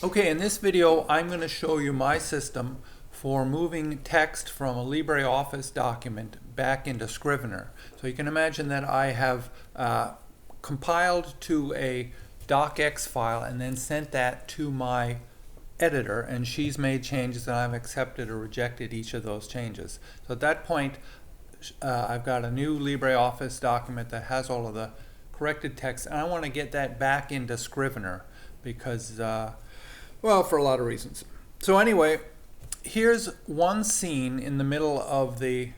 Okay, in this video I'm going to show you my system for moving text from a LibreOffice document back into Scrivener. So you can imagine that I have compiled to a DOCX file and then sent that to my editor, and she's made changes and I've accepted or rejected each of those changes. So at that point I've got a new LibreOffice document that has all of the corrected text, and I want to get that back into Scrivener because well, for a lot of reasons. So anyway, here's one scene in the middle of the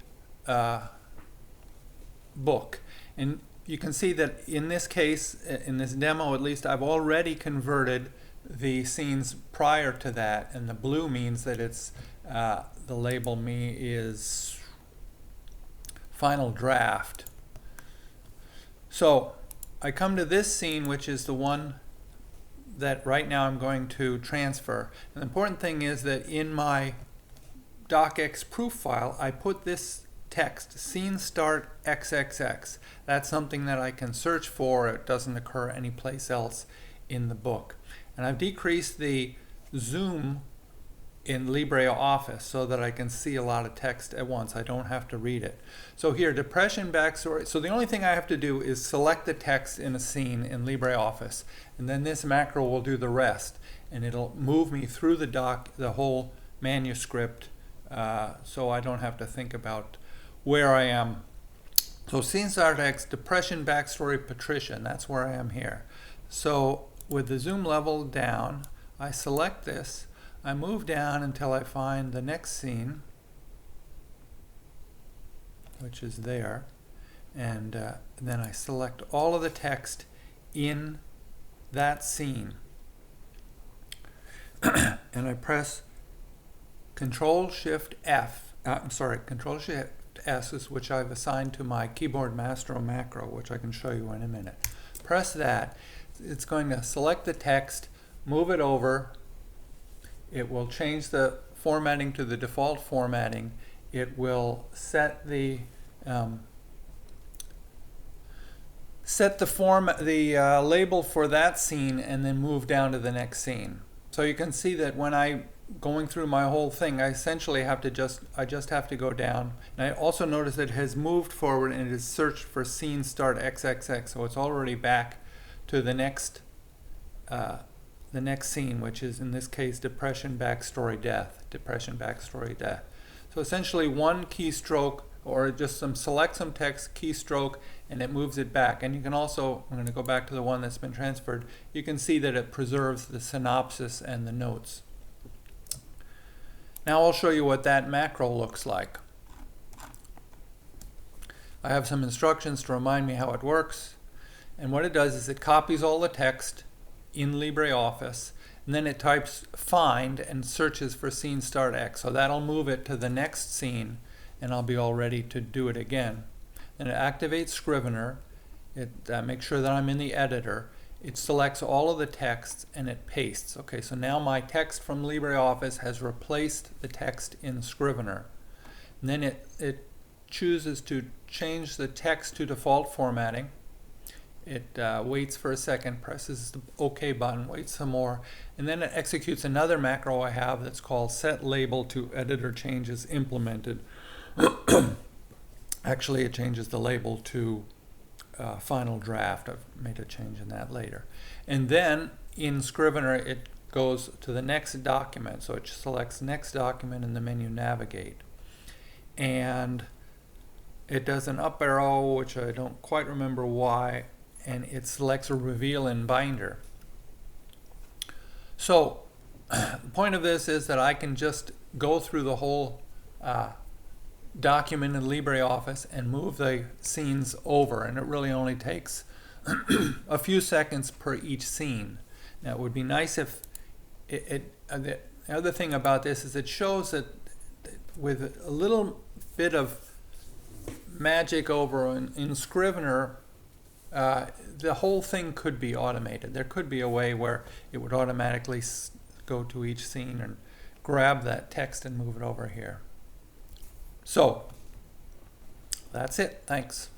book, and you can see that in this case, in this demo at least, I've already converted the scenes prior to that, and the blue means that it's the label me is final draft. So I come to this scene, which is the one that right now I'm going to transfer. And the important thing is that in my DOCX proof file I put this text, scene start XXX. That's something that I can search for. It doesn't occur anyplace else in the book. And I've decreased the zoom in LibreOffice so that I can see a lot of text at once. I don't have to read it. So here, depression backstory. So the only thing I have to do is select the text in a scene in LibreOffice, and then this macro will do the rest, and it'll move me through the whole manuscript, so I don't have to think about where I am. So scene start X, depression backstory Patricia, and that's where I am here. So with the zoom level down, I select this. I move down until I find the next scene, which is there, and then I select all of the text in that scene, and I press Control-Shift S, which I've assigned to my keyboard master macro, which I can show you in a minute. Press that. It's going to select the text, move it over. It will change the formatting to the default formatting. It will set the label for that scene and then move down to the next scene. So you can see that when I'm going through my whole thing, I essentially have to just have to go down. And I also notice that it has moved forward and it has searched for scene start XXX, so it's already back to the next scene, which is in this case depression backstory death. Depression backstory death. So essentially one keystroke, or just select some text, keystroke, and it moves it back. And you can also, I'm going to go back to the one that's been transferred, you can see that it preserves the synopsis and the notes. Now I'll show you what that macro looks like. I have some instructions to remind me how it works, and what it does is it copies all the text in LibreOffice, and then it types find and searches for scene start X. So that'll move it to the next scene, and I'll be all ready to do it again. Then it activates Scrivener. It makes sure that I'm in the editor. It selects all of the texts and it pastes. Okay, so now my text from LibreOffice has replaced the text in Scrivener. And then it chooses to change the text to default formatting. It waits for a second, presses the OK button, waits some more, and then it executes another macro I have that's called set label to editor changes implemented. Actually, it changes the label to final draft. I've made a change in that later. And then in Scrivener it goes to the next document, so it selects next document in the menu navigate. And it does an up arrow, which I don't quite remember why, and it selects a reveal in binder. So the point of this is that I can just go through the whole document in LibreOffice and move the scenes over, and it really only takes a few seconds per each scene. Now it would be nice if the other thing about this is it shows that with a little bit of magic over in Scrivener, the whole thing could be automated. There could be a way where it would automatically go to each scene and grab that text and move it over here. So that's it. Thanks.